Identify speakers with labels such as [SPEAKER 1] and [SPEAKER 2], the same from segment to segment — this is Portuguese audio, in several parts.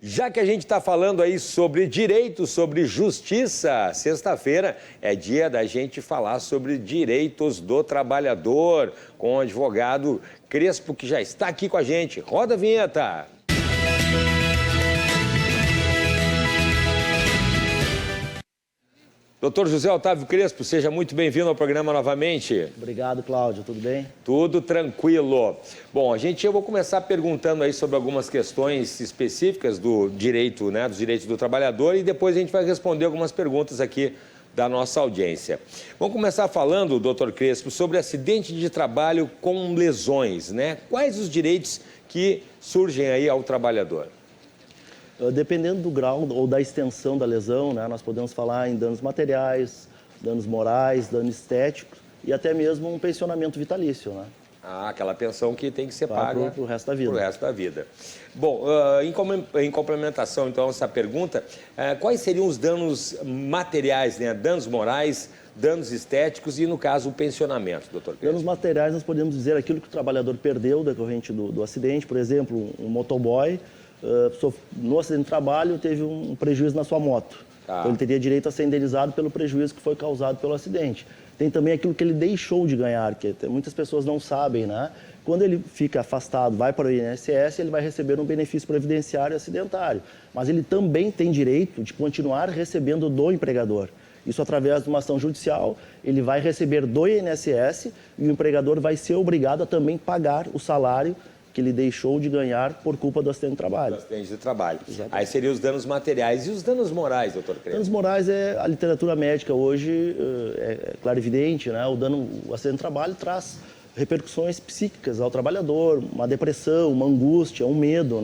[SPEAKER 1] Já que a gente está falando aí sobre direito, sobre justiça, sexta-feira é dia da gente falar sobre direitos do trabalhador, com o advogado Crespo, que já está aqui com a gente. Roda a vinheta! Doutor José Otávio Crespo, seja muito bem-vindo ao programa novamente.
[SPEAKER 2] Obrigado, Cláudio. Tudo bem?
[SPEAKER 1] Tudo tranquilo. Bom, eu vou começar perguntando aí sobre algumas questões específicas do direito, dos direitos do trabalhador, e depois a gente vai responder algumas perguntas aqui da nossa audiência. Vamos começar falando, doutor Crespo, sobre acidente de trabalho com lesões, Quais os direitos que surgem aí ao trabalhador?
[SPEAKER 2] Dependendo do grau ou da extensão da lesão, nós podemos falar em danos materiais, danos morais, dano estético e até mesmo um pensionamento vitalício,
[SPEAKER 1] Aquela pensão que tem que ser paga
[SPEAKER 2] para o resto da vida.
[SPEAKER 1] Pro resto da vida. Bom, em complementação, então, a essa pergunta, quais seriam os danos materiais, Danos morais, danos estéticos e, no caso, o pensionamento, doutor Crespo?
[SPEAKER 2] Danos materiais, nós podemos dizer aquilo que o trabalhador perdeu decorrente do acidente. Por exemplo, um motoboy, no acidente de trabalho, teve um prejuízo na sua moto. Então, ele teria direito a ser indenizado pelo prejuízo que foi causado pelo acidente. Tem também aquilo que ele deixou de ganhar, que muitas pessoas não sabem, Quando ele fica afastado, vai para o INSS, ele vai receber um benefício previdenciário acidentário. Mas ele também tem direito de continuar recebendo do empregador. Isso através de uma ação judicial, ele vai receber do INSS e o empregador vai ser obrigado a também pagar o salário que ele deixou de ganhar por culpa do acidente de trabalho.
[SPEAKER 1] Do acidente de trabalho.
[SPEAKER 2] Exatamente.
[SPEAKER 1] Aí seriam os danos materiais. E os danos morais, doutor Crespo?
[SPEAKER 2] Danos morais a literatura médica hoje é claro e evidente, o acidente de trabalho traz repercussões psíquicas ao trabalhador, uma depressão, uma angústia, um medo,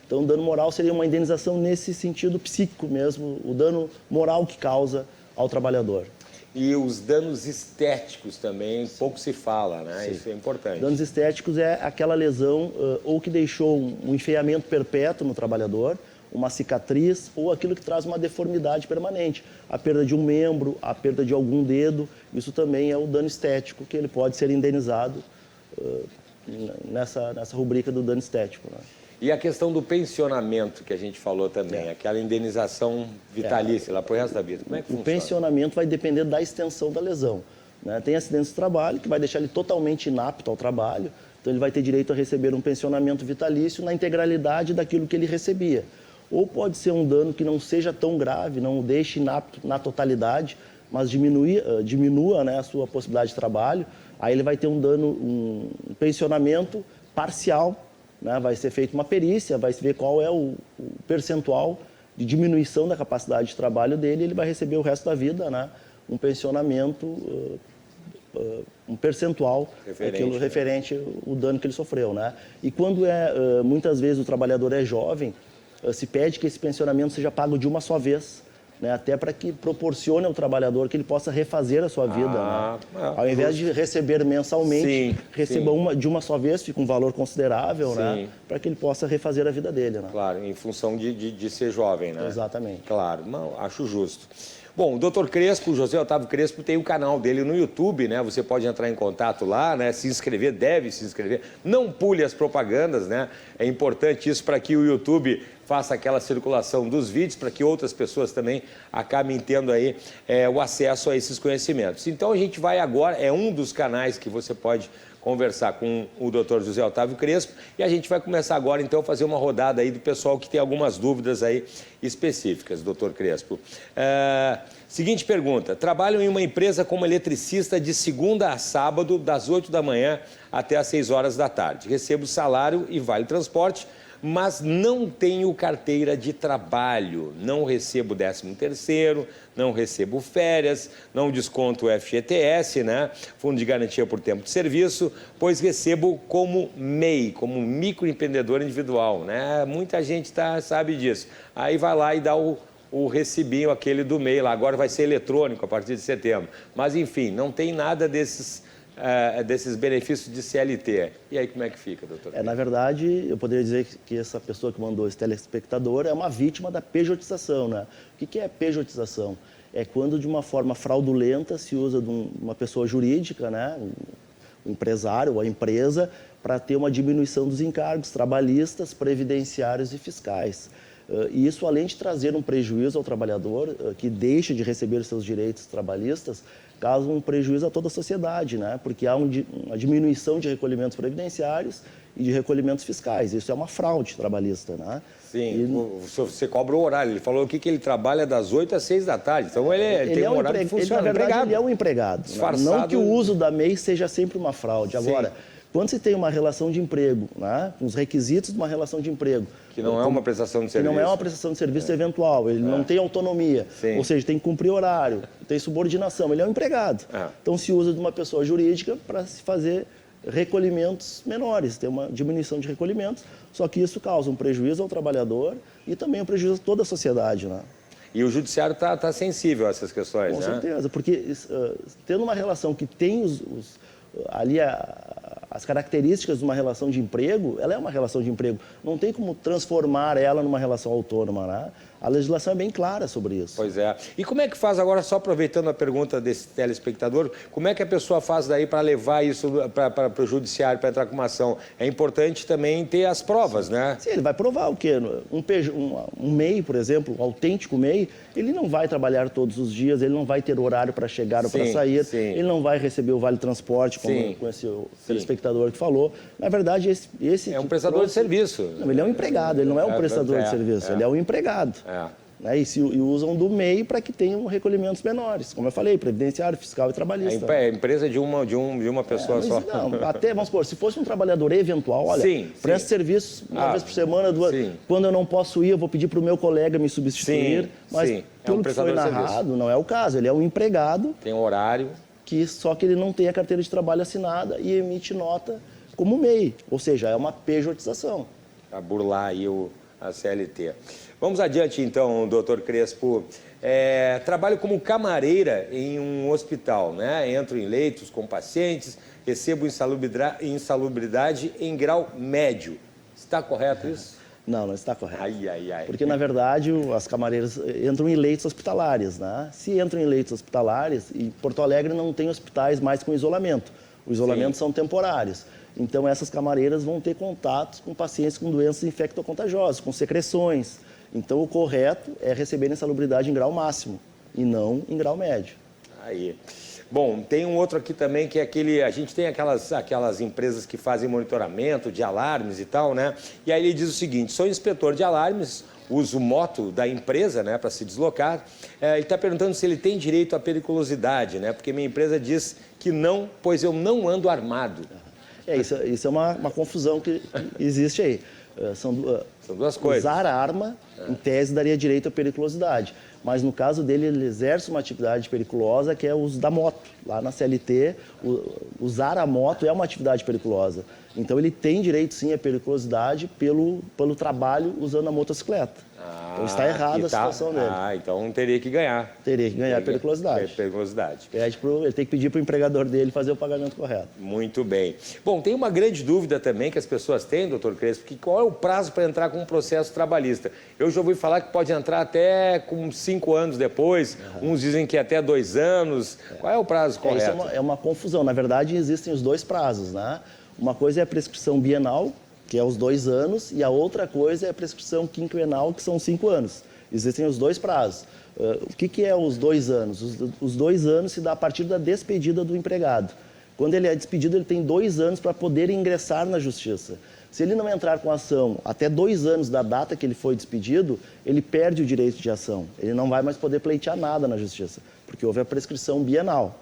[SPEAKER 2] Então, o dano moral seria uma indenização nesse sentido psíquico mesmo, o dano moral que causa ao trabalhador.
[SPEAKER 1] E os danos estéticos também, pouco se fala,
[SPEAKER 2] Sim.
[SPEAKER 1] Isso é importante.
[SPEAKER 2] Danos estéticos é aquela lesão ou que deixou um enfaimento perpétuo no trabalhador, uma cicatriz ou aquilo que traz uma deformidade permanente. A perda de um membro, a perda de algum dedo, isso também é o dano estético, que ele pode ser indenizado nessa rubrica do dano estético.
[SPEAKER 1] E a questão do pensionamento, que a gente falou também, aquela indenização vitalícia lá para o resto da vida, como é que funciona?
[SPEAKER 2] O pensionamento vai depender da extensão da lesão. Tem acidentes de trabalho que vai deixar ele totalmente inapto ao trabalho, então ele vai ter direito a receber um pensionamento vitalício na integralidade daquilo que ele recebia. Ou pode ser um dano que não seja tão grave, não o deixe inapto na totalidade, mas diminua a sua possibilidade de trabalho, aí ele vai ter um pensionamento parcial. Vai ser feita uma perícia, vai se ver qual é o percentual de diminuição da capacidade de trabalho dele, e ele vai receber o resto da vida um pensionamento, um percentual referente ao dano que ele sofreu. E quando muitas vezes o trabalhador é jovem, se pede que esse pensionamento seja pago de uma só vez, até para que proporcione ao trabalhador que ele possa refazer a sua vida. Ao invés de receber mensalmente, receba de uma só vez, fica um valor considerável, para que ele possa refazer a vida dele.
[SPEAKER 1] Claro, em função de ser jovem,
[SPEAKER 2] Exatamente.
[SPEAKER 1] Claro, não, acho justo. Bom, o doutor Crespo, o José Otávio Crespo, tem o canal dele no YouTube, Você pode entrar em contato lá, se inscrever, deve se inscrever. Não pule as propagandas, É importante isso para que o YouTube faça aquela circulação dos vídeos, para que outras pessoas também acabem tendo aí o acesso a esses conhecimentos. Então, a gente vai agora, é um dos canais que você pode conversar com o doutor José Otávio Crespo, e a gente vai começar agora, então, a fazer uma rodada aí do pessoal que tem algumas dúvidas aí específicas, doutor Crespo. Seguinte pergunta: trabalho em uma empresa como eletricista de segunda a sábado, das 8 da manhã até as 6 horas da tarde. Recebo salário e vale transporte, mas não tenho carteira de trabalho, não recebo 13º, não recebo férias, não desconto o FGTS, Fundo de Garantia por Tempo de Serviço, pois recebo como MEI, como microempreendedor individual, Muita gente sabe disso. Aí vai lá e dá o recibinho aquele do MEI lá, agora vai ser eletrônico a partir de setembro. Mas, enfim, não tem nada desses benefícios de CLT. E aí como é que fica, doutor?
[SPEAKER 2] Na verdade, eu poderia dizer que essa pessoa que mandou esse telespectador é uma vítima da pejotização. O que é pejotização? É quando de uma forma fraudulenta se usa de uma pessoa jurídica, o empresário ou a empresa, para ter uma diminuição dos encargos trabalhistas, previdenciários e fiscais. E isso, além de trazer um prejuízo ao trabalhador, que deixa de receber seus direitos trabalhistas, causa um prejuízo a toda a sociedade, né? Porque há uma diminuição de recolhimentos previdenciários e de recolhimentos fiscais. Isso é uma fraude trabalhista, né?
[SPEAKER 1] Sim, você cobra o horário. Ele falou aqui que ele trabalha das 8 às 6 da tarde. Então ele tem um horário que funciona.
[SPEAKER 2] Na verdade, ele é um empregado.
[SPEAKER 1] Disfarçado.
[SPEAKER 2] Não que o uso da MEI seja sempre uma fraude. Agora, quando se tem uma relação de emprego, né, com os requisitos de uma relação de emprego...
[SPEAKER 1] Que não é uma prestação de serviço.
[SPEAKER 2] Que não é uma prestação de serviço eventual, ele não tem autonomia, ou seja, tem que cumprir horário, tem subordinação, ele é um empregado. Então se usa de uma pessoa jurídica para se fazer recolhimentos menores, tem uma diminuição de recolhimentos, só que isso causa um prejuízo ao trabalhor e também um prejuízo a toda a sociedade, né?
[SPEAKER 1] E o judiciário está sensível a essas questões,
[SPEAKER 2] Com
[SPEAKER 1] né?
[SPEAKER 2] certeza, porque tendo uma relação que tem as características de uma relação de emprego, ela é uma relação de emprego. Não tem como transformar ela numa relação autônoma, né? A legislação é bem clara sobre isso.
[SPEAKER 1] Pois é. E como é que faz agora, só aproveitando a pergunta desse telespectador, como é que a pessoa faz daí para levar isso para o judiciário, para entrar com uma ação? É importante também ter as provas, né?
[SPEAKER 2] Sim, ele vai provar o quê? Um MEI, por exemplo, um autêntico MEI, ele não vai trabalhar todos os dias, ele não vai ter horário para chegar ou para sair, ele não vai receber o vale transporte, como com esse telespectador que falou. Na verdade, esse
[SPEAKER 1] é um prestador de serviço.
[SPEAKER 2] Não, ele é um empregado, ele não é um prestador de serviço, ele é um empregado. Né? E usam do MEI para que tenham recolhimentos menores. Como eu falei, previdenciário, fiscal e trabalhista.
[SPEAKER 1] É empresa de uma pessoa só.
[SPEAKER 2] Não, até, vamos supor, se fosse um trabalhador eventual, olha, presta serviço uma vez por semana, quando eu não posso ir, eu vou pedir para o meu colega me substituir. Mas pelo que foi narrado, não é o caso. Ele é um empregado.
[SPEAKER 1] Tem um horário.
[SPEAKER 2] Só que ele não tem a carteira de trabalho assinada e emite nota como MEI. Ou seja, é uma pejotização.
[SPEAKER 1] Para burlar aí a CLT. Vamos adiante, então, doutor Crespo. Trabalho como camareira em um hospital, né? Entro em leitos com pacientes, recebo insalubridade em grau médio. Está correto isso?
[SPEAKER 2] Não, não está correto.
[SPEAKER 1] Ai.
[SPEAKER 2] Porque, na verdade, as camareiras entram em leitos hospitalares, né? Se entram em leitos hospitalares, e Porto Alegre não tem hospitais mais com isolamento. Os isolamentos são temporários. Então, essas camareiras vão ter contatos com pacientes com doenças infectocontagiosas, com secreções. Então, o correto é receber insalubridade em grau máximo e não em grau médio.
[SPEAKER 1] Aí. Bom, tem um outro aqui também que é a gente tem aquelas empresas que fazem monitoramento de alarmes e tal, né? E aí ele diz o seguinte: sou inspetor de alarmes, uso moto da empresa, né, para se deslocar. E está perguntando se ele tem direito à periculosidade, né? Porque minha empresa diz que não, pois eu não ando armado.
[SPEAKER 2] Isso é uma confusão que existe aí. São
[SPEAKER 1] duas coisas.
[SPEAKER 2] Usar a arma, em tese, daria direito à periculosidade. Mas, no caso dele, ele exerce uma atividade periculosa, que é o uso da moto. Lá na CLT, usar a moto é uma atividade periculosa. Então, ele tem direito, sim, à periculosidade pelo trabalho usando a motocicleta. Então, está errada a situação dele.
[SPEAKER 1] Então teria que ganhar.
[SPEAKER 2] Teria que ganhar a periculosidade. Ele tem que pedir para o empregador dele fazer o pagamento correto.
[SPEAKER 1] Muito bem. Bom, tem uma grande dúvida também que as pessoas têm, doutor Crespo, que qual é o prazo para entrar com um processo trabalhista? Eu já ouvi falar que pode entrar até com 5 anos depois, uns dizem que até 2 anos. Qual é o prazo correto?
[SPEAKER 2] Isso é uma confusão. Na verdade, existem os dois prazos, né? Uma coisa é a prescrição bienal, que é os 2 anos, e a outra coisa é a prescrição quinquenal, que são 5 anos. Existem os dois prazos. O que é os 2 anos? Os 2 anos se dá a partir da despedida do empregado. Quando ele é despedido, ele tem 2 anos para poder ingressar na justiça. Se ele não entrar com ação até 2 anos da data que ele foi despedido, ele perde o direito de ação. Ele não vai mais poder pleitear nada na justiça, porque houve a prescrição bienal.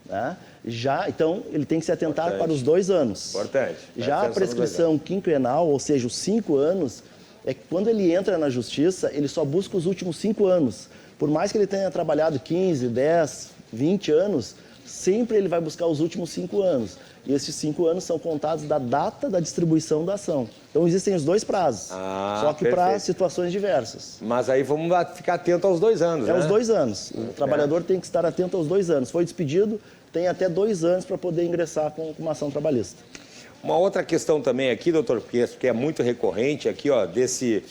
[SPEAKER 2] Né? Então, ele tem que se atentar para os 2 anos.
[SPEAKER 1] Importante.
[SPEAKER 2] Já a prescrição quinquenal, ou seja, os 5 anos, é que quando ele entra na justiça, ele só busca os últimos 5 anos. Por mais que ele tenha trabalhado 15, 10, 20 anos, sempre ele vai buscar os últimos 5 anos. E esses 5 anos são contados da data da distribuição da ação. Então, existem os 2 prazos, só que para situações diversas.
[SPEAKER 1] Mas aí vamos ficar atento aos 2 anos, né?
[SPEAKER 2] Os 2 anos. O trabalhador tem que estar atento aos 2 anos. Foi despedido, tem até 2 anos para poder ingressar com uma ação trabalhista.
[SPEAKER 1] Uma outra questão também aqui, doutor Crespo, que é muito recorrente aqui, ó, desse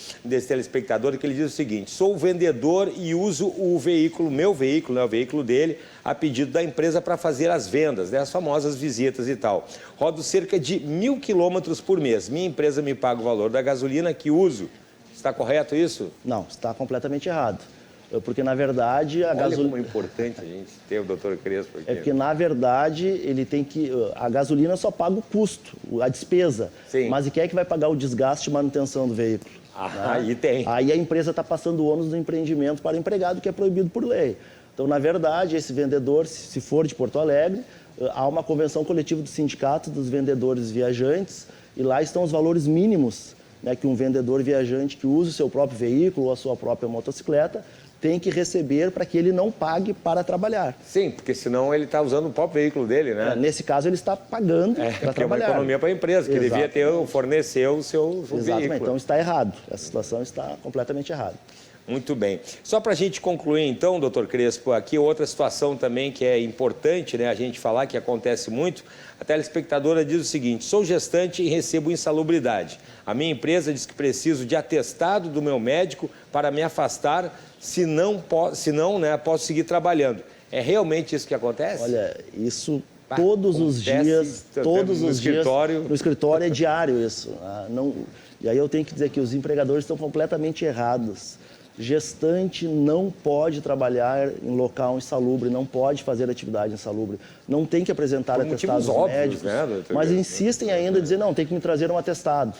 [SPEAKER 1] telespectador, que ele diz o seguinte: sou vendedor e uso o veículo, meu veículo, né, o veículo dele, a pedido da empresa para fazer as vendas, né, as famosas visitas e tal. Rodo cerca de 1.000 quilômetros por mês. Minha empresa me paga o valor da gasolina que uso. Está correto isso?
[SPEAKER 2] Não, está completamente errado. Porque, na verdade, a
[SPEAKER 1] Olha como é importante a gente ter o Dr. Crespo aqui.
[SPEAKER 2] É porque, na verdade, ele tem que... A gasolina só paga o custo, a despesa.
[SPEAKER 1] Sim.
[SPEAKER 2] Mas e quem é que vai pagar o desgaste e manutenção do veículo?
[SPEAKER 1] Aí tem.
[SPEAKER 2] Aí a empresa está passando o ônus do empreendimento para o empregado, que é proibido por lei. Então, na verdade, esse vendedor, se for de Porto Alegre, há uma convenção coletiva do Sindicato dos Vendedores Viajantes e lá estão os valores mínimos, né, que um vendedor viajante que usa o seu próprio veículo ou a sua própria motocicleta tem que receber para que ele não pague para trabalhar.
[SPEAKER 1] Sim, porque senão ele está usando o próprio veículo dele, né?
[SPEAKER 2] Nesse caso, ele está pagando para trabalhar.
[SPEAKER 1] É uma economia para a empresa, que devia fornecer o seu
[SPEAKER 2] Exatamente.
[SPEAKER 1] veículo.
[SPEAKER 2] Então, está errado. Essa situação está completamente errada.
[SPEAKER 1] Muito bem. Só para a gente concluir, então, doutor Crespo, aqui outra situação também que é importante, né, a gente falar, que acontece muito. A telespectadora diz o seguinte: sou gestante e recebo insalubridade. A minha empresa diz que preciso de atestado do meu médico para me afastar, senão posso seguir trabalhando. É realmente isso que acontece?
[SPEAKER 2] Olha, isso todos os dias, no escritório é diário isso. E aí eu tenho que dizer que os empregadores estão completamente errados. Gestante não pode trabalhar em local insalubre, não pode fazer atividade insalubre, não tem que apresentar atestados médicos,
[SPEAKER 1] né, doutor?
[SPEAKER 2] Mas insistem ainda em dizer, não, tem que me trazer um atestado.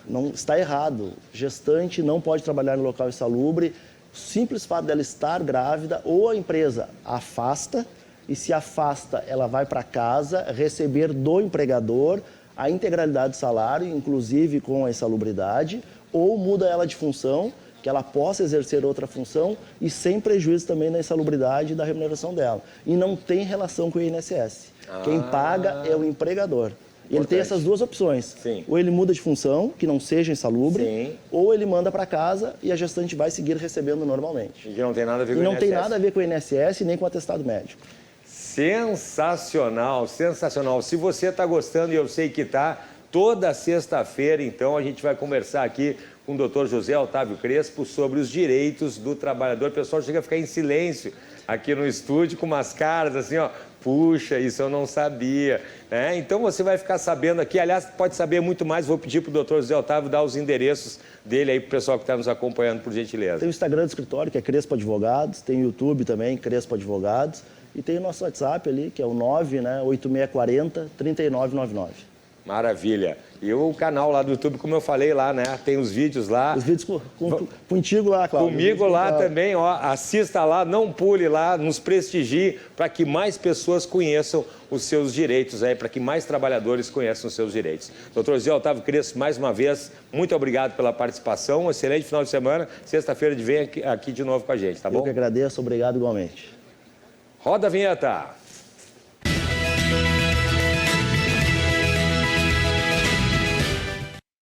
[SPEAKER 2] Não, está errado. Gestante não pode trabalhar em local insalubre. O simples fato dela estar grávida, ou a empresa afasta, e se afasta, ela vai para casa receber do empregador a integralidade do salário, inclusive com a insalubridade, ou muda ela de função, que ela possa exercer outra função e sem prejuízo também na insalubridade e da remuneração dela. E não tem relação com o INSS. Quem paga é o empregador. Ele tem essas duas opções.
[SPEAKER 1] Sim.
[SPEAKER 2] Ou ele muda de função, que não seja insalubre,
[SPEAKER 1] sim,
[SPEAKER 2] ou ele manda para casa e a gestante vai seguir recebendo normalmente.
[SPEAKER 1] E não tem nada a ver com o INSS.
[SPEAKER 2] E não tem nada a ver com o INSS nem com o atestado médico.
[SPEAKER 1] Sensacional, sensacional. Se você está gostando, e eu sei que está, toda sexta-feira, então, a gente vai conversar aqui com o Dr. José Otávio Crespo sobre os direitos do trabalhador. O pessoal chega a ficar em silêncio aqui no estúdio com umas caras assim, ó, puxa, isso eu não sabia. Então você vai ficar sabendo aqui, aliás, pode saber muito mais, vou pedir para o Dr. José Otávio dar os endereços dele aí para o pessoal que está nos acompanhando, por gentileza.
[SPEAKER 2] Tem o Instagram do escritório, que é Crespo Advogados, tem o YouTube também, Crespo Advogados, e tem o nosso WhatsApp ali, que é o 98640-3999.
[SPEAKER 1] Maravilha. E o canal lá do YouTube, como eu falei lá, né? Tem os vídeos lá.
[SPEAKER 2] Os vídeos contigo lá, Cláudio.
[SPEAKER 1] Comigo lá também, ó. Assista lá, não pule lá, nos prestigie para que mais pessoas conheçam os seus direitos aí, para que mais trabalhadores conheçam os seus direitos. Doutor José Otávio Crespo, mais uma vez, muito obrigado pela participação. Um excelente final de semana. Sexta-feira vem aqui de novo com a gente, tá bom?
[SPEAKER 2] Eu que agradeço, obrigado igualmente.
[SPEAKER 1] Roda a vinheta.